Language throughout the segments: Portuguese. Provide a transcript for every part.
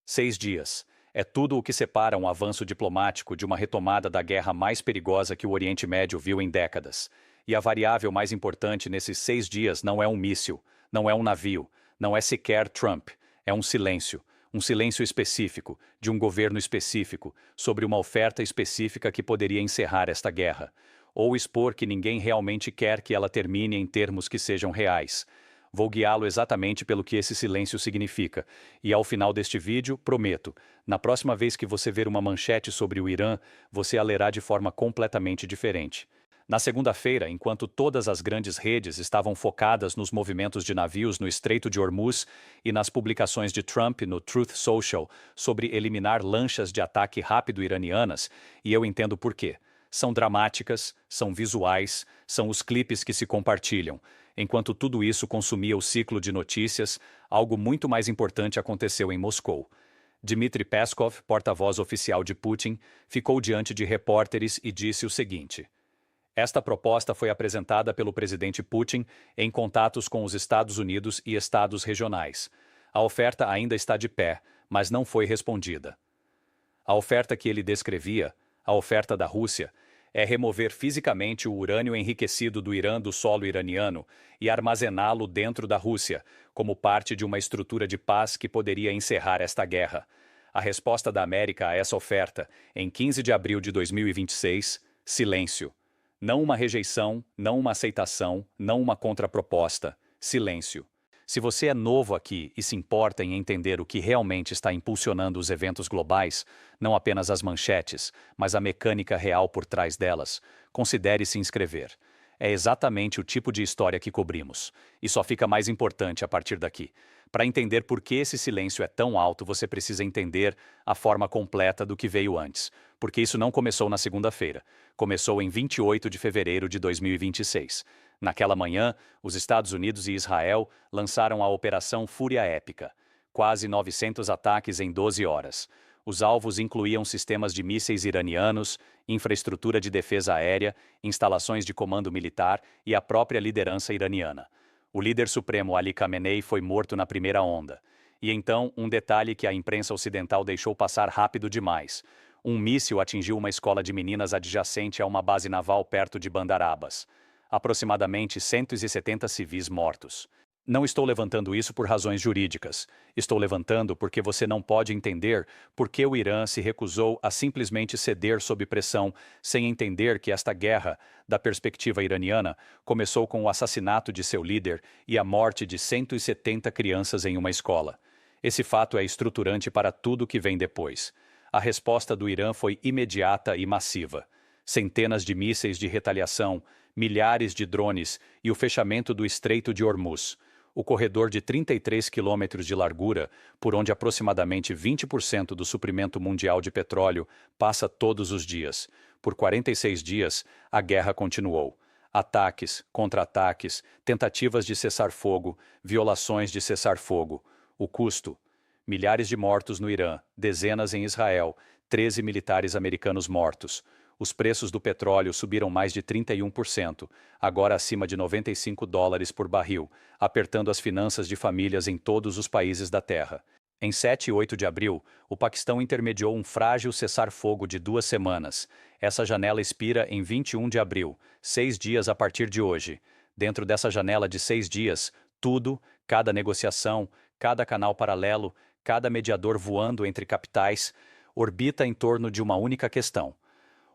6 dias. É tudo o que separa um avanço diplomático de uma retomada da guerra mais perigosa que o Oriente Médio viu em décadas. E a variável mais importante nesses 6 dias não é um míssil, não é um navio, não é sequer Trump. É um silêncio. Um silêncio específico, de um governo específico, sobre uma oferta específica que poderia encerrar esta guerra. Ou expor que ninguém realmente quer que ela termine em termos que sejam reais. Vou guiá-lo exatamente pelo que esse silêncio significa. E ao final deste vídeo, prometo, na próxima vez que você ver uma manchete sobre o Irã, você a lerá de forma completamente diferente. Na segunda-feira, enquanto todas as grandes redes estavam focadas nos movimentos de navios no Estreito de Hormuz e nas publicações de Trump no Truth Social sobre eliminar lanchas de ataque rápido iranianas, e eu entendo por quê. São dramáticas, são visuais, são os clipes que se compartilham. Enquanto tudo isso consumia o ciclo de notícias, algo muito mais importante aconteceu em Moscou. Dmitry Peskov, porta-voz oficial de Putin, ficou diante de repórteres e disse o seguinte: esta proposta foi apresentada pelo presidente Putin em contatos com os Estados Unidos e estados regionais. A oferta ainda está de pé, mas não foi respondida. A oferta que ele descrevia, a oferta da Rússia, é remover fisicamente o urânio enriquecido do Irã do solo iraniano e armazená-lo dentro da Rússia, como parte de uma estrutura de paz que poderia encerrar esta guerra. A resposta da América a essa oferta, em 15 de abril de 2026, silêncio. Não uma rejeição, não uma aceitação, não uma contraproposta. Silêncio. Se você é novo aqui e se importa em entender o que realmente está impulsionando os eventos globais, não apenas as manchetes, mas a mecânica real por trás delas, considere se inscrever. É exatamente o tipo de história que cobrimos. E só fica mais importante a partir daqui. Para entender por que esse silêncio é tão alto, você precisa entender a forma completa do que veio antes. Porque isso não começou na segunda-feira. Começou em 28 de fevereiro de 2026. Naquela manhã, os Estados Unidos e Israel lançaram a Operação Fúria Épica. Quase 900 ataques em 12 horas. Os alvos incluíam sistemas de mísseis iranianos, infraestrutura de defesa aérea, instalações de comando militar e a própria liderança iraniana. O líder supremo Ali Khamenei foi morto na primeira onda. E então, um detalhe que a imprensa ocidental deixou passar rápido demais. Um míssil atingiu uma escola de meninas adjacente a uma base naval perto de Bandar Abbas. Aproximadamente 170 civis mortos. Não estou levantando isso por razões jurídicas. Estou levantando porque você não pode entender por que o Irã se recusou a simplesmente ceder sob pressão, sem entender que esta guerra, da perspectiva iraniana, começou com o assassinato de seu líder e a morte de 170 crianças em uma escola. Esse fato é estruturante para tudo que vem depois. A resposta do Irã foi imediata e massiva. Centenas de mísseis de retaliação, milhares de drones e o fechamento do Estreito de Hormuz. O corredor de 33 quilômetros de largura, por onde aproximadamente 20% do suprimento mundial de petróleo passa todos os dias. Por 46 dias, a guerra continuou. Ataques, contra-ataques, tentativas de cessar-fogo, violações de cessar-fogo. O custo: milhares de mortos no Irã, dezenas em Israel, 13 militares americanos mortos. Os preços do petróleo subiram mais de 31%, agora acima de $95 por barril, apertando as finanças de famílias em todos os países da Terra. Em 7 e 8 de abril, o Paquistão intermediou um frágil cessar-fogo de 2 semanas. Essa janela expira em 21 de abril, 6 dias a partir de hoje. Dentro dessa janela de 6 dias, tudo, cada negociação, cada canal paralelo, cada mediador voando entre capitais, orbita em torno de uma única questão.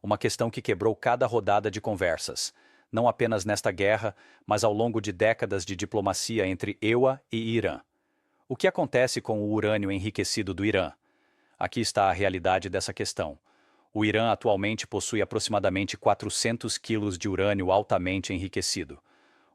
Uma questão que quebrou cada rodada de conversas, não apenas nesta guerra, mas ao longo de décadas de diplomacia entre EUA e Irã. O que acontece com o urânio enriquecido do Irã? Aqui está a realidade dessa questão. O Irã atualmente possui aproximadamente 400 quilos de urânio altamente enriquecido.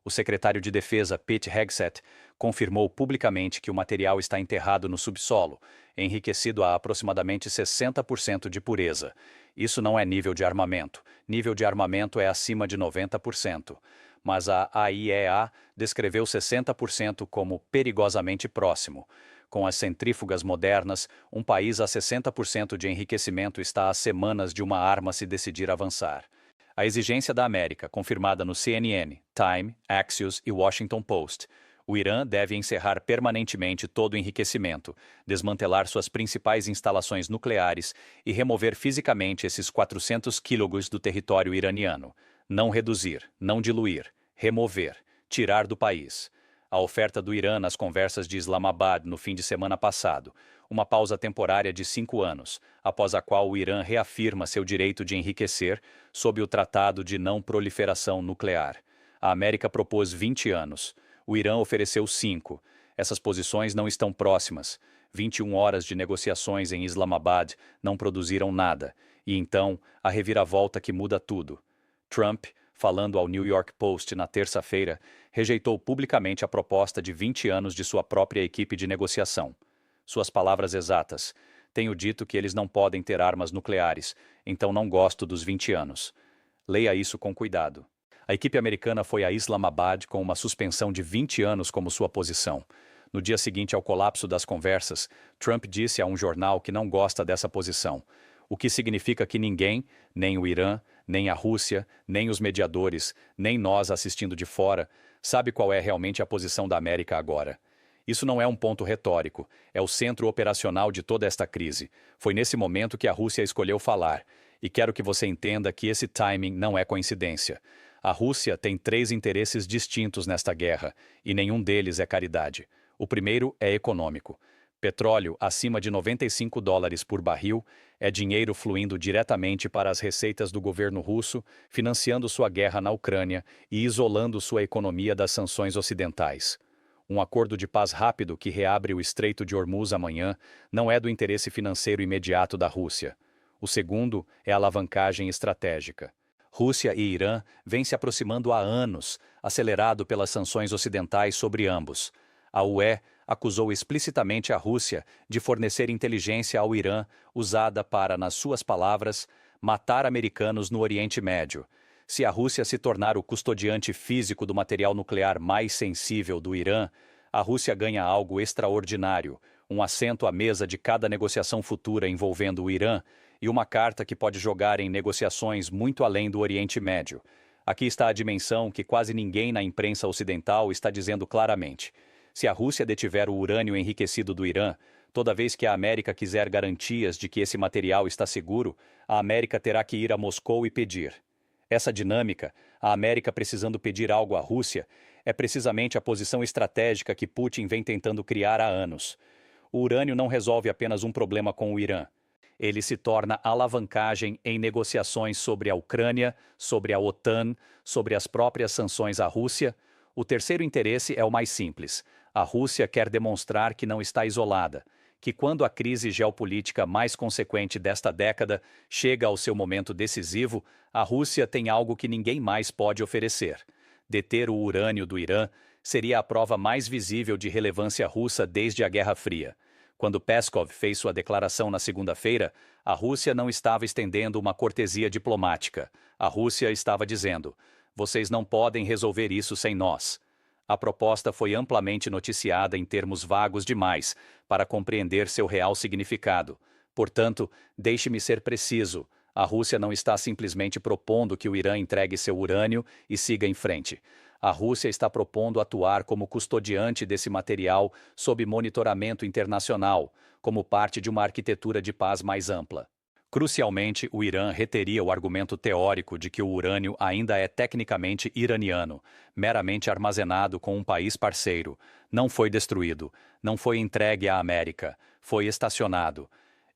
O secretário de Defesa, Pete Hegseth, confirmou publicamente que o material está enterrado no subsolo, enriquecido a aproximadamente 60% de pureza. Isso não é nível de armamento. Nível de armamento é acima de 90%. Mas a AIEA descreveu 60% como perigosamente próximo. Com as centrífugas modernas, um país a 60% de enriquecimento está a semanas de uma arma se decidir avançar. A exigência da América, confirmada no CNN, Time, Axios e Washington Post. O Irã deve encerrar permanentemente todo o enriquecimento, desmantelar suas principais instalações nucleares e remover fisicamente esses 400 quilômetros do território iraniano. Não reduzir, não diluir, remover, tirar do país. A oferta do Irã nas conversas de Islamabad no fim de semana passado, uma pausa temporária de 5 anos, após a qual o Irã reafirma seu direito de enriquecer sob o Tratado de Não Proliferação Nuclear. A América propôs 20 anos. O Irã ofereceu 5. Essas posições não estão próximas. 21 horas de negociações em Islamabad não produziram nada. E então, a reviravolta que muda tudo. Trump, falando ao New York Post na terça-feira, rejeitou publicamente a proposta de 20 anos de sua própria equipe de negociação. Suas palavras exatas: "Tenho dito que eles não podem ter armas nucleares, então não gosto dos 20 anos." Leia isso com cuidado. A equipe americana foi a Islamabad com uma suspensão de 20 anos como sua posição. No dia seguinte ao colapso das conversas, Trump disse a um jornal que não gosta dessa posição, o que significa que ninguém, nem o Irã, nem a Rússia, nem os mediadores, nem nós assistindo de fora, sabe qual é realmente a posição da América agora. Isso não é um ponto retórico, é o centro operacional de toda esta crise. Foi nesse momento que a Rússia escolheu falar, e quero que você entenda que esse timing não é coincidência. A Rússia tem 3 interesses distintos nesta guerra, e nenhum deles é caridade. O primeiro é econômico. Petróleo acima de $95 por barril é dinheiro fluindo diretamente para as receitas do governo russo, financiando sua guerra na Ucrânia e isolando sua economia das sanções ocidentais. Um acordo de paz rápido que reabre o Estreito de Hormuz amanhã não é do interesse financeiro imediato da Rússia. O segundo é a alavancagem estratégica. Rússia e Irã vêm se aproximando há anos, acelerado pelas sanções ocidentais sobre ambos. A UE acusou explicitamente a Rússia de fornecer inteligência ao Irã, usada para, nas suas palavras, matar americanos no Oriente Médio. Se a Rússia se tornar o custodiante físico do material nuclear mais sensível do Irã, a Rússia ganha algo extraordinário, um assento à mesa de cada negociação futura envolvendo o Irã, e uma carta que pode jogar em negociações muito além do Oriente Médio. Aqui está a dimensão que quase ninguém na imprensa ocidental está dizendo claramente. Se a Rússia detiver o urânio enriquecido do Irã, toda vez que a América quiser garantias de que esse material está seguro, a América terá que ir a Moscou e pedir. Essa dinâmica, a América precisando pedir algo à Rússia, é precisamente a posição estratégica que Putin vem tentando criar há anos. O urânio não resolve apenas um problema com o Irã. Ele se torna alavancagem em negociações sobre a Ucrânia, sobre a OTAN, sobre as próprias sanções à Rússia. O terceiro interesse é o mais simples. A Rússia quer demonstrar que não está isolada, que quando a crise geopolítica mais consequente desta década chega ao seu momento decisivo, a Rússia tem algo que ninguém mais pode oferecer. Deter o urânio do Irã seria a prova mais visível de relevância russa desde a Guerra Fria. Quando Peskov fez sua declaração na segunda-feira, a Rússia não estava estendendo uma cortesia diplomática. A Rússia estava dizendo: "Vocês não podem resolver isso sem nós." A proposta foi amplamente noticiada em termos vagos demais para compreender seu real significado. Portanto, deixe-me ser preciso. A Rússia não está simplesmente propondo que o Irã entregue seu urânio e siga em frente. A Rússia está propondo atuar como custodiante desse material sob monitoramento internacional, como parte de uma arquitetura de paz mais ampla. Crucialmente, o Irã reteria o argumento teórico de que o urânio ainda é tecnicamente iraniano, meramente armazenado com um país parceiro. Não foi destruído, não foi entregue à América, foi estacionado.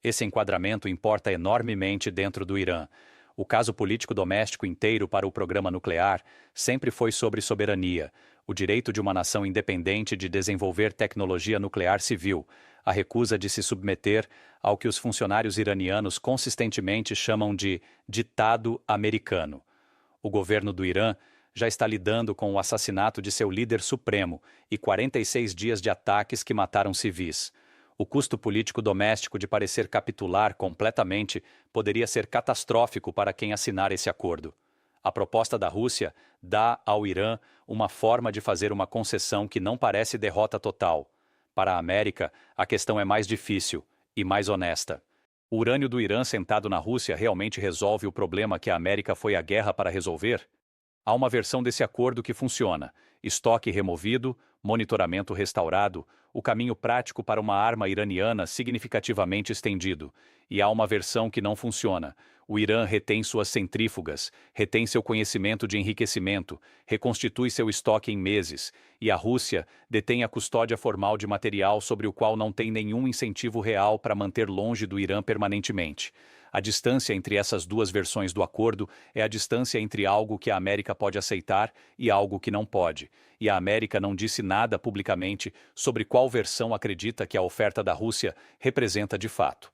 Esse enquadramento importa enormemente dentro do Irã. O caso político doméstico inteiro para o programa nuclear sempre foi sobre soberania, o direito de uma nação independente de desenvolver tecnologia nuclear civil, a recusa de se submeter ao que os funcionários iranianos consistentemente chamam de ditado americano. O governo do Irã já está lidando com o assassinato de seu líder supremo e 46 dias de ataques que mataram civis. O custo político doméstico de parecer capitular completamente poderia ser catastrófico para quem assinar esse acordo. A proposta da Rússia dá ao Irã uma forma de fazer uma concessão que não parece derrota total. Para a América, a questão é mais difícil e mais honesta. O urânio do Irã sentado na Rússia realmente resolve o problema que a América foi à guerra para resolver? Há uma versão desse acordo que funciona: estoque removido, monitoramento restaurado, o caminho prático para uma arma iraniana significativamente estendido. E há uma versão que não funciona. O Irã retém suas centrífugas, retém seu conhecimento de enriquecimento, reconstitui seu estoque em meses, e a Rússia detém a custódia formal de material sobre o qual não tem nenhum incentivo real para manter longe do Irã permanentemente. A distância entre essas duas versões do acordo é a distância entre algo que a América pode aceitar e algo que não pode, e a América não disse nada publicamente sobre qual versão acredita que a oferta da Rússia representa de fato.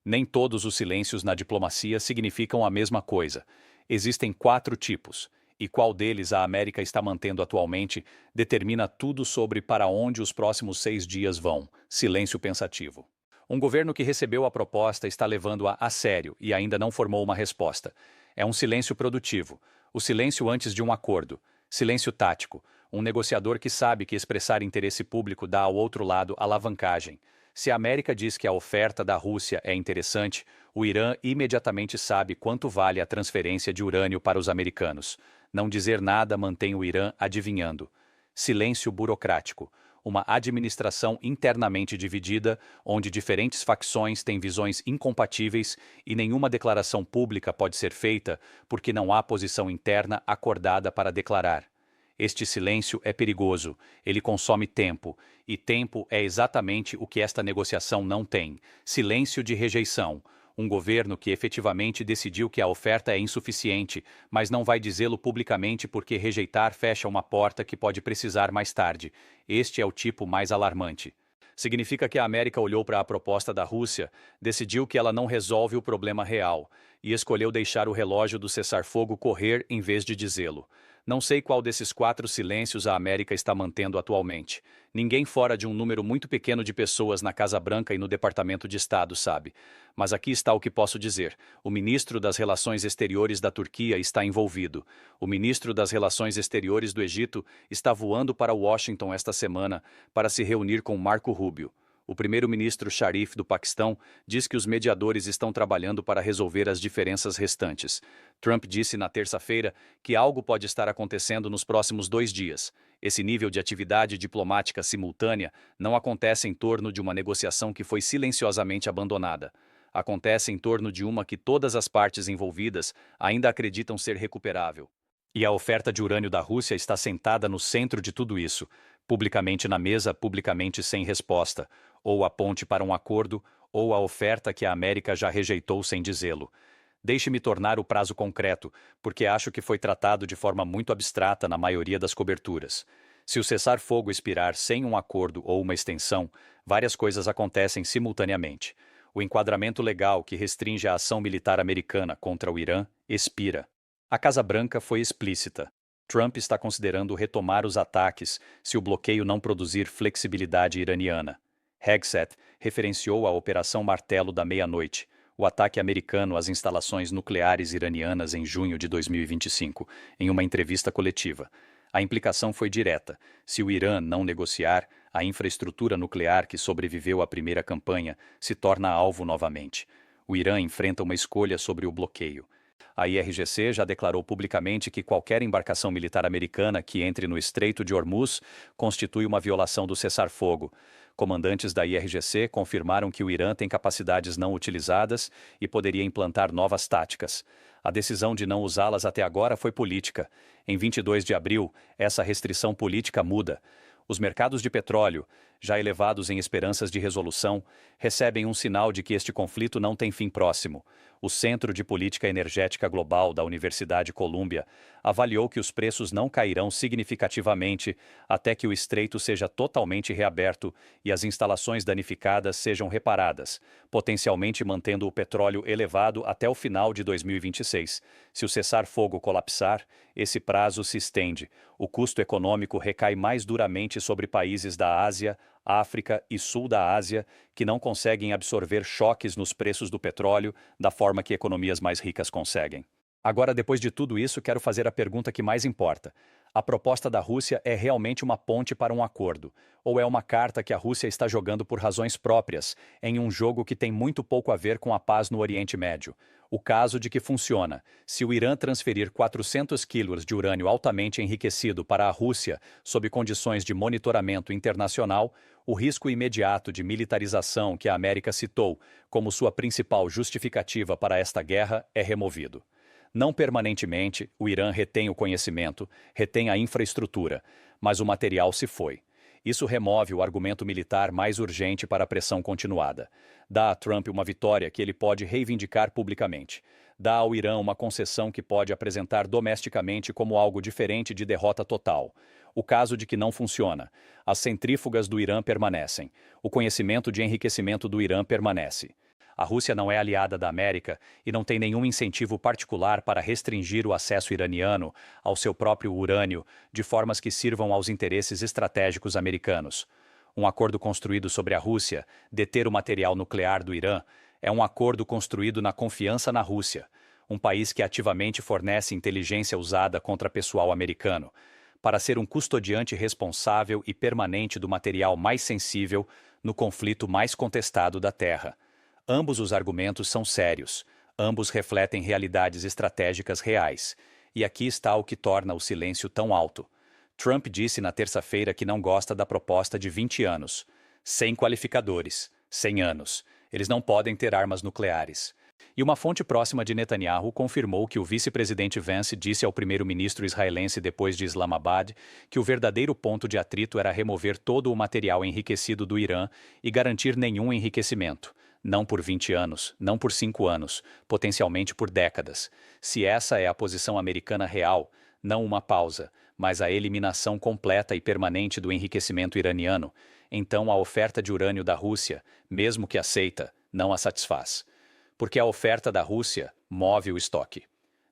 Nem todos os silêncios na diplomacia significam a mesma coisa. Existem 4 tipos, e qual deles a América está mantendo atualmente determina tudo sobre para onde os próximos 6 dias vão. Silêncio pensativo. Um governo que recebeu a proposta está levando-a a sério e ainda não formou uma resposta. É um silêncio produtivo, o silêncio antes de um acordo. Silêncio tático, um negociador que sabe que expressar interesse público dá ao outro lado alavancagem. Se a América diz que a oferta da Rússia é interessante, o Irã imediatamente sabe quanto vale a transferência de urânio para os americanos. Não dizer nada mantém o Irã adivinhando. Silêncio burocrático, uma administração internamente dividida, onde diferentes facções têm visões incompatíveis e nenhuma declaração pública pode ser feita porque não há posição interna acordada para declarar. Este silêncio é perigoso, ele consome tempo, e tempo é exatamente o que esta negociação não tem: silêncio de rejeição. Um governo que efetivamente decidiu que a oferta é insuficiente, mas não vai dizê-lo publicamente porque rejeitar fecha uma porta que pode precisar mais tarde. Este é o tipo mais alarmante. Significa que a América olhou para a proposta da Rússia, decidiu que ela não resolve o problema real, e escolheu deixar o relógio do cessar-fogo correr em vez de dizê-lo. Não sei qual desses 4 silêncios a América está mantendo atualmente. Ninguém fora de um número muito pequeno de pessoas na Casa Branca e no Departamento de Estado sabe. Mas aqui está o que posso dizer. O ministro das Relações Exteriores da Turquia está envolvido. O ministro das Relações Exteriores do Egito está voando para Washington esta semana para se reunir com Marco Rubio. O primeiro-ministro Sharif do Paquistão diz que os mediadores estão trabalhando para resolver as diferenças restantes. Trump disse na terça-feira que algo pode estar acontecendo nos próximos 2 dias. Esse nível de atividade diplomática simultânea não acontece em torno de uma negociação que foi silenciosamente abandonada. Acontece em torno de uma que todas as partes envolvidas ainda acreditam ser recuperável. E a oferta de urânio da Rússia está sentada no centro de tudo isso, publicamente na mesa, publicamente sem resposta, ou a ponte para um acordo, ou a oferta que a América já rejeitou sem dizê-lo. Deixe-me tornar o prazo concreto, porque acho que foi tratado de forma muito abstrata na maioria das coberturas. Se o cessar-fogo expirar sem um acordo ou uma extensão, várias coisas acontecem simultaneamente. O enquadramento legal que restringe a ação militar americana contra o Irã expira. A Casa Branca foi explícita. Trump está considerando retomar os ataques se o bloqueio não produzir flexibilidade iraniana. Hegseth referenciou a Operação Martelo da Meia-Noite, o ataque americano às instalações nucleares iranianas em junho de 2025, em uma entrevista coletiva. A implicação foi direta. Se o Irã não negociar, a infraestrutura nuclear que sobreviveu à primeira campanha se torna alvo novamente. O Irã enfrenta uma escolha sobre o bloqueio. A IRGC já declarou publicamente que qualquer embarcação militar americana que entre no Estreito de Hormuz constitui uma violação do cessar-fogo. Comandantes da IRGC confirmaram que o Irã tem capacidades não utilizadas e poderia implantar novas táticas. A decisão de não usá-las até agora foi política. Em 22 de abril, essa restrição política muda. Os mercados de petróleo, já elevados em esperanças de resolução, recebem um sinal de que este conflito não tem fim próximo. O Centro de Política Energética Global da Universidade Columbia avaliou que os preços não cairão significativamente até que o estreito seja totalmente reaberto e as instalações danificadas sejam reparadas, potencialmente mantendo o petróleo elevado até o final de 2026. Se o cessar-fogo colapsar, esse prazo se estende. O custo econômico recai mais duramente sobre países da Ásia, África e Sul da Ásia, que não conseguem absorver choques nos preços do petróleo da forma que economias mais ricas conseguem. Agora, depois de tudo isso, quero fazer a pergunta que mais importa. A proposta da Rússia é realmente uma ponte para um acordo? Ou é uma carta que a Rússia está jogando por razões próprias, em um jogo que tem muito pouco a ver com a paz no Oriente Médio? O caso de que funciona. Se o Irã transferir 400 quilos de urânio altamente enriquecido para a Rússia, sob condições de monitoramento internacional, o risco imediato de militarização que a América citou como sua principal justificativa para esta guerra é removido. Não permanentemente, o Irã retém o conhecimento, retém a infraestrutura, mas o material se foi. Isso remove o argumento militar mais urgente para a pressão continuada. Dá a Trump uma vitória que ele pode reivindicar publicamente. Dá ao Irã uma concessão que pode apresentar domesticamente como algo diferente de derrota total. O caso de que não funciona. As centrífugas do Irã permanecem. O conhecimento de enriquecimento do Irã permanece. A Rússia não é aliada da América e não tem nenhum incentivo particular para restringir o acesso iraniano ao seu próprio urânio de formas que sirvam aos interesses estratégicos americanos. Um acordo construído sobre a Rússia deter o material nuclear do Irã é um acordo construído na confiança na Rússia, um país que ativamente fornece inteligência usada contra pessoal americano, para ser um custodiante responsável e permanente do material mais sensível no conflito mais contestado da Terra. Ambos os argumentos são sérios, ambos refletem realidades estratégicas reais, e aqui está o que torna o silêncio tão alto. Trump disse na terça-feira que não gosta da proposta de 20 anos. 100 qualificadores, 100 anos. Eles não podem ter armas nucleares. E uma fonte próxima de Netanyahu confirmou que o vice-presidente Vance disse ao primeiro-ministro israelense depois de Islamabad que o verdadeiro ponto de atrito era remover todo o material enriquecido do Irã e garantir nenhum enriquecimento. Não por 20 anos, não por 5 anos, potencialmente por décadas. Se essa é a posição americana real, não uma pausa, mas a eliminação completa e permanente do enriquecimento iraniano, então a oferta de urânio da Rússia, mesmo que aceita, não a satisfaz. Porque a oferta da Rússia move o estoque.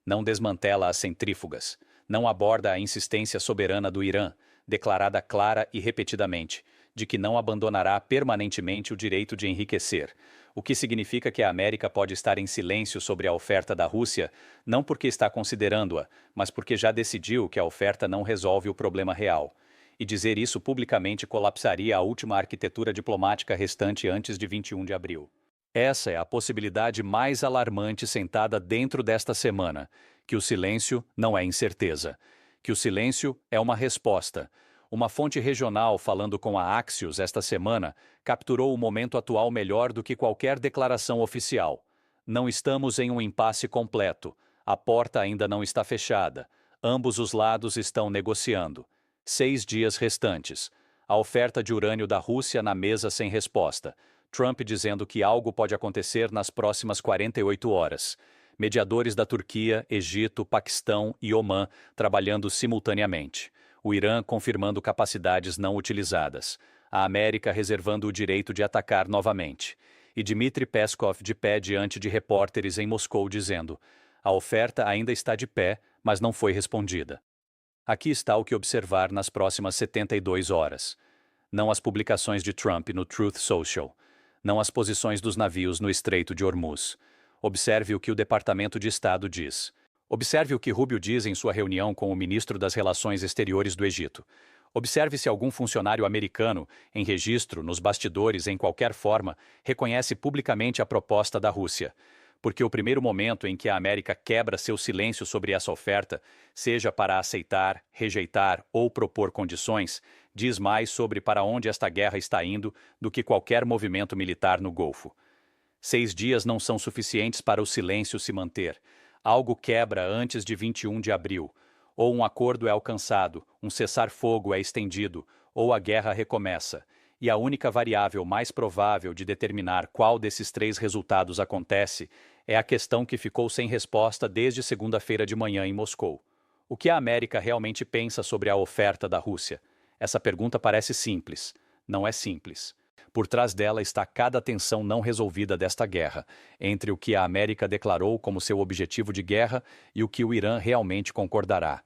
Não desmantela as centrífugas, não aborda a insistência soberana do Irã, declarada clara e repetidamente, de que não abandonará permanentemente o direito de enriquecer, o que significa que a América pode estar em silêncio sobre a oferta da Rússia, não porque está considerando-a, mas porque já decidiu que a oferta não resolve o problema real. E dizer isso publicamente colapsaria a última arquitetura diplomática restante antes de 21 de abril. Essa é a possibilidade mais alarmante sentada dentro desta semana, que o silêncio não é incerteza, que o silêncio é uma resposta. Uma fonte regional falando com a Axios esta semana capturou o momento atual melhor do que qualquer declaração oficial. Não estamos em um impasse completo. A porta ainda não está fechada. Ambos os lados estão negociando. 6 dias restantes. A oferta de urânio da Rússia na mesa sem resposta. Trump dizendo que algo pode acontecer nas próximas 48 horas. Mediadores da Turquia, Egito, Paquistão e Omã trabalhando simultaneamente. O Irã confirmando capacidades não utilizadas. A América reservando o direito de atacar novamente. E Dmitry Peskov de pé diante de repórteres em Moscou dizendo: a oferta ainda está de pé, mas não foi respondida. Aqui está o que observar nas próximas 72 horas. Não as publicações de Trump no Truth Social. Não as posições dos navios no Estreito de Hormuz. Observe o que o Departamento de Estado diz. Observe o que Rubio diz em sua reunião com o ministro das Relações Exteriores do Egito. Observe se algum funcionário americano, em registro, nos bastidores, em qualquer forma, reconhece publicamente a proposta da Rússia. Porque o primeiro momento em que a América quebra seu silêncio sobre essa oferta, seja para aceitar, rejeitar ou propor condições, diz mais sobre para onde esta guerra está indo do que qualquer movimento militar no Golfo. 6 dias não são suficientes para o silêncio se manter. Algo quebra antes de 21 de abril. Ou um acordo é alcançado, um cessar-fogo é estendido, ou a guerra recomeça. E a única variável mais provável de determinar qual desses 3 resultados acontece é a questão que ficou sem resposta desde segunda-feira de manhã em Moscou. O que a América realmente pensa sobre a oferta da Rússia? Essa pergunta parece simples. Não é simples. Por trás dela está cada tensão não resolvida desta guerra, entre o que a América declarou como seu objetivo de guerra e o que o Irã realmente concordará.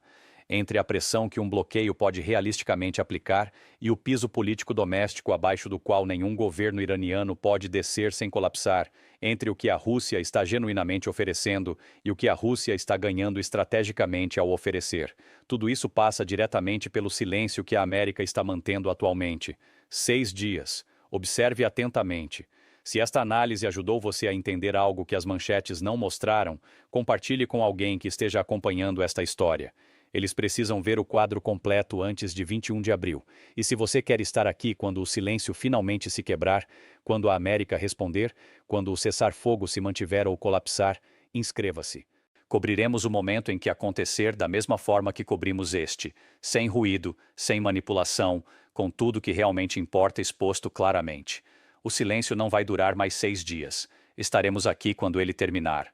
entre a pressão que um bloqueio pode realisticamente aplicar e o piso político doméstico abaixo do qual nenhum governo iraniano pode descer sem colapsar, entre o que a Rússia está genuinamente oferecendo e o que a Rússia está ganhando estrategicamente ao oferecer. Tudo isso passa diretamente pelo silêncio que a América está mantendo atualmente. 6 dias. Observe atentamente. Se esta análise ajudou você a entender algo que as manchetes não mostraram, compartilhe com alguém que esteja acompanhando esta história. Eles precisam ver o quadro completo antes de 21 de abril. E se você quer estar aqui quando o silêncio finalmente se quebrar, quando a América responder, quando o cessar-fogo se mantiver ou colapsar, inscreva-se. Cobriremos o momento em que acontecer da mesma forma que cobrimos este, sem ruído, sem manipulação, com tudo que realmente importa exposto claramente. O silêncio não vai durar mais 6 dias. Estaremos aqui quando ele terminar.